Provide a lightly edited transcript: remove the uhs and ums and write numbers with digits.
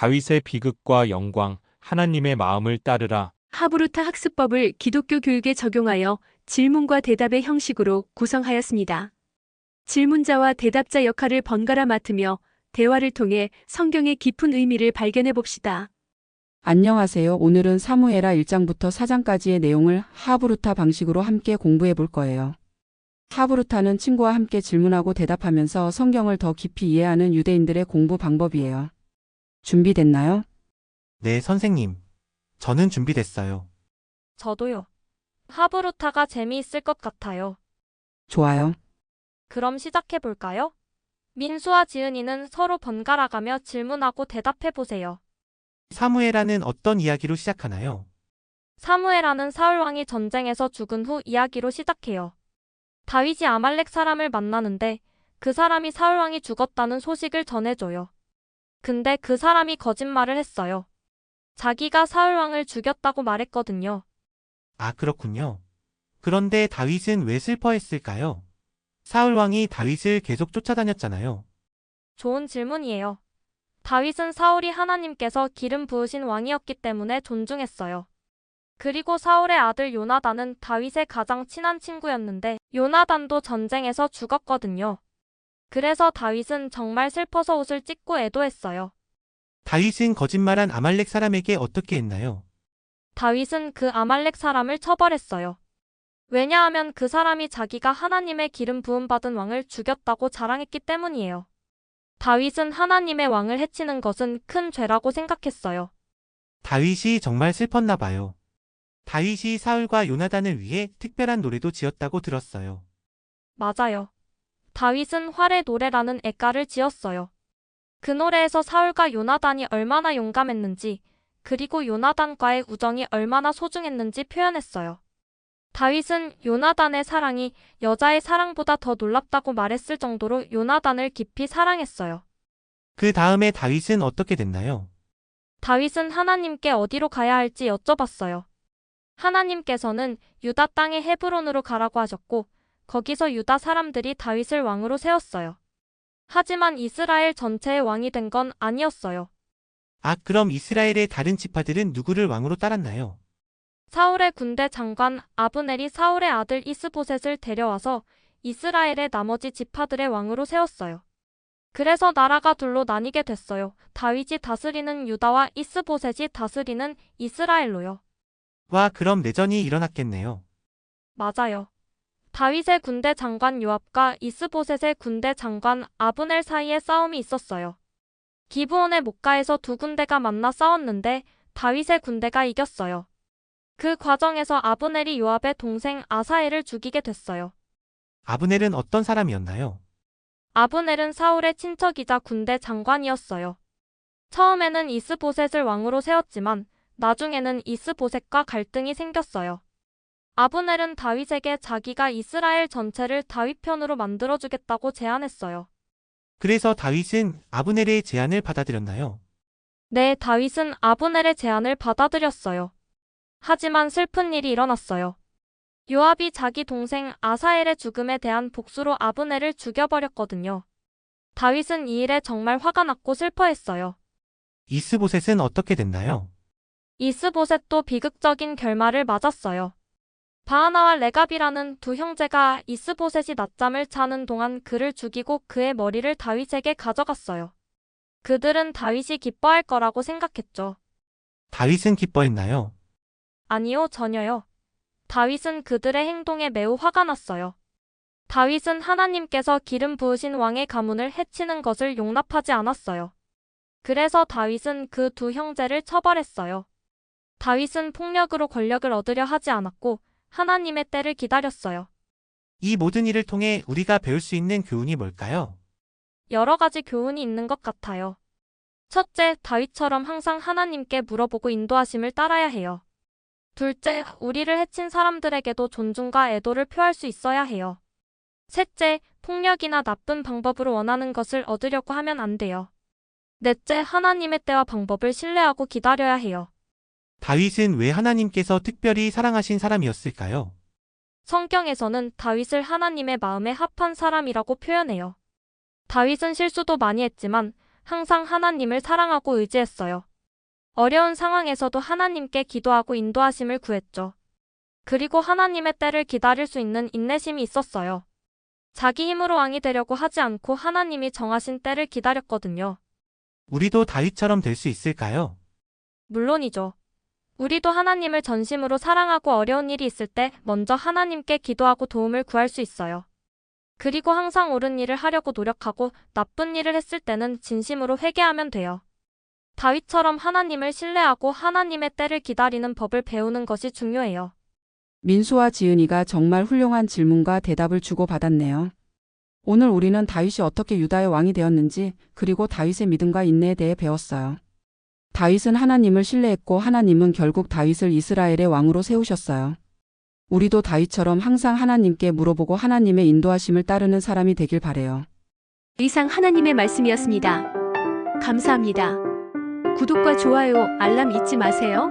다윗의 비극과 영광, 하나님의 마음을 따르라. 하브루타 학습법을 기독교 교육에 적용하여 질문과 대답의 형식으로 구성하였습니다. 질문자와 대답자 역할을 번갈아 맡으며 대화를 통해 성경의 깊은 의미를 발견해 봅시다. 안녕하세요. 오늘은 사무엘하 1장부터 4장까지의 내용을 하브루타 방식으로 함께 공부해 볼 거예요. 하브루타는 친구와 함께 질문하고 대답하면서 성경을 더 깊이 이해하는 유대인들의 공부 방법이에요. 준비됐나요? 네, 선생님. 저는 준비됐어요. 저도요. 하브루타가 재미있을 것 같아요. 좋아요. 그럼 시작해 볼까요? 민수와 지은이는 서로 번갈아가며 질문하고 대답해 보세요. 사무엘하는 어떤 이야기로 시작하나요? 사무엘하는 사울왕이 전쟁에서 죽은 후 이야기로 시작해요. 다윗이 아말렉 사람을 만나는데 그 사람이 사울왕이 죽었다는 소식을 전해줘요. 근데 그 사람이 거짓말을 했어요. 자기가 사울왕을 죽였다고 말했거든요. 아, 그렇군요. 그런데 다윗은 왜 슬퍼했을까요? 사울 왕이 다윗을 계속 쫓아다녔잖아요. 좋은 질문이에요. 다윗은 사울이 하나님께서 기름 부으신 왕이었기 때문에 존중했어요. 그리고 사울의 아들 요나단은 다윗의 가장 친한 친구였는데 요나단도 전쟁에서 죽었거든요. 그래서 다윗은 정말 슬퍼서 옷을 찢고 애도했어요. 다윗은 거짓말한 아말렉 사람에게 어떻게 했나요? 다윗은 그 아말렉 사람을 처벌했어요. 왜냐하면 그 사람이 자기가 하나님의 기름 부음 받은 왕을 죽였다고 자랑했기 때문이에요. 다윗은 하나님의 왕을 해치는 것은 큰 죄라고 생각했어요. 다윗이 정말 슬펐나 봐요. 다윗이 사울과 요나단을 위해 특별한 노래도 지었다고 들었어요. 맞아요. 다윗은 활의 노래라는 애가를 지었어요. 그 노래에서 사울과 요나단이 얼마나 용감했는지, 그리고 요나단과의 우정이 얼마나 소중했는지 표현했어요. 다윗은 요나단의 사랑이 여자의 사랑보다 더 놀랍다고 말했을 정도로 요나단을 깊이 사랑했어요. 그 다음에 다윗은 어떻게 됐나요? 다윗은 하나님께 어디로 가야 할지 여쭤봤어요. 하나님께서는 유다 땅의 헤브론으로 가라고 하셨고, 거기서 유다 사람들이 다윗을 왕으로 세웠어요. 하지만 이스라엘 전체의 왕이 된 건 아니었어요. 아, 그럼 이스라엘의 다른 지파들은 누구를 왕으로 따랐나요? 사울의 군대 장관 아브넬이 사울의 아들 이스보셋을 데려와서 이스라엘의 나머지 지파들의 왕으로 세웠어요. 그래서 나라가 둘로 나뉘게 됐어요. 다윗이 다스리는 유다와 이스보셋이 다스리는 이스라엘로요. 와, 그럼 내전이 일어났겠네요. 맞아요. 다윗의 군대 장관 요압과 이스보셋의 군대 장관 아브넬 사이에 싸움이 있었어요. 기브온의 목가에서 두 군대가 만나 싸웠는데 다윗의 군대가 이겼어요. 그 과정에서 아브넬이 요압의 동생 아사엘을 죽이게 됐어요. 아브넬은 어떤 사람이었나요? 아브넬은 사울의 친척이자 군대 장관이었어요. 처음에는 이스보셋을 왕으로 세웠지만 나중에는 이스보셋과 갈등이 생겼어요. 아브넬은 다윗에게 자기가 이스라엘 전체를 다윗 편으로 만들어주겠다고 제안했어요. 그래서 다윗은 아브넬의 제안을 받아들였나요? 네, 다윗은 아브넬의 제안을 받아들였어요. 하지만 슬픈 일이 일어났어요. 요압이 자기 동생 아사엘의 죽음에 대한 복수로 아브넬을 죽여버렸거든요. 다윗은 이 일에 정말 화가 났고 슬퍼했어요. 이스보셋은 어떻게 됐나요? 이스보셋도 비극적인 결말을 맞았어요. 바하나와 레갑이라는 두 형제가 이스보셋이 낮잠을 자는 동안 그를 죽이고 그의 머리를 다윗에게 가져갔어요. 그들은 다윗이 기뻐할 거라고 생각했죠. 다윗은 기뻐했나요? 아니요, 전혀요. 다윗은 그들의 행동에 매우 화가 났어요. 다윗은 하나님께서 기름 부으신 왕의 가문을 해치는 것을 용납하지 않았어요. 그래서 다윗은 그 두 형제를 처벌했어요. 다윗은 폭력으로 권력을 얻으려 하지 않았고 하나님의 때를 기다렸어요. 이 모든 일을 통해 우리가 배울 수 있는 교훈이 뭘까요? 여러 가지 교훈이 있는 것 같아요. 첫째, 다윗처럼 항상 하나님께 물어보고 인도하심을 따라야 해요. 둘째, 우리를 해친 사람들에게도 존중과 애도를 표할 수 있어야 해요. 셋째, 폭력이나 나쁜 방법으로 원하는 것을 얻으려고 하면 안 돼요. 넷째, 하나님의 때와 방법을 신뢰하고 기다려야 해요. 다윗은 왜 하나님께서 특별히 사랑하신 사람이었을까요? 성경에서는 다윗을 하나님의 마음에 합한 사람이라고 표현해요. 다윗은 실수도 많이 했지만 항상 하나님을 사랑하고 의지했어요. 어려운 상황에서도 하나님께 기도하고 인도하심을 구했죠. 그리고 하나님의 때를 기다릴 수 있는 인내심이 있었어요. 자기 힘으로 왕이 되려고 하지 않고 하나님이 정하신 때를 기다렸거든요. 우리도 다윗처럼 될 수 있을까요? 물론이죠. 우리도 하나님을 전심으로 사랑하고 어려운 일이 있을 때 먼저 하나님께 기도하고 도움을 구할 수 있어요. 그리고 항상 옳은 일을 하려고 노력하고 나쁜 일을 했을 때는 진심으로 회개하면 돼요. 다윗처럼 하나님을 신뢰하고 하나님의 때를 기다리는 법을 배우는 것이 중요해요. 민수와 지은이가 정말 훌륭한 질문과 대답을 주고받았네요. 오늘 우리는 다윗이 어떻게 유다의 왕이 되었는지, 그리고 다윗의 믿음과 인내에 대해 배웠어요. 다윗은 하나님을 신뢰했고 하나님은 결국 다윗을 이스라엘의 왕으로 세우셨어요. 우리도 다윗처럼 항상 하나님께 물어보고 하나님의 인도하심을 따르는 사람이 되길 바래요. 이상 하나님의 말씀이었습니다. 감사합니다. 구독과 좋아요, 알람 잊지 마세요.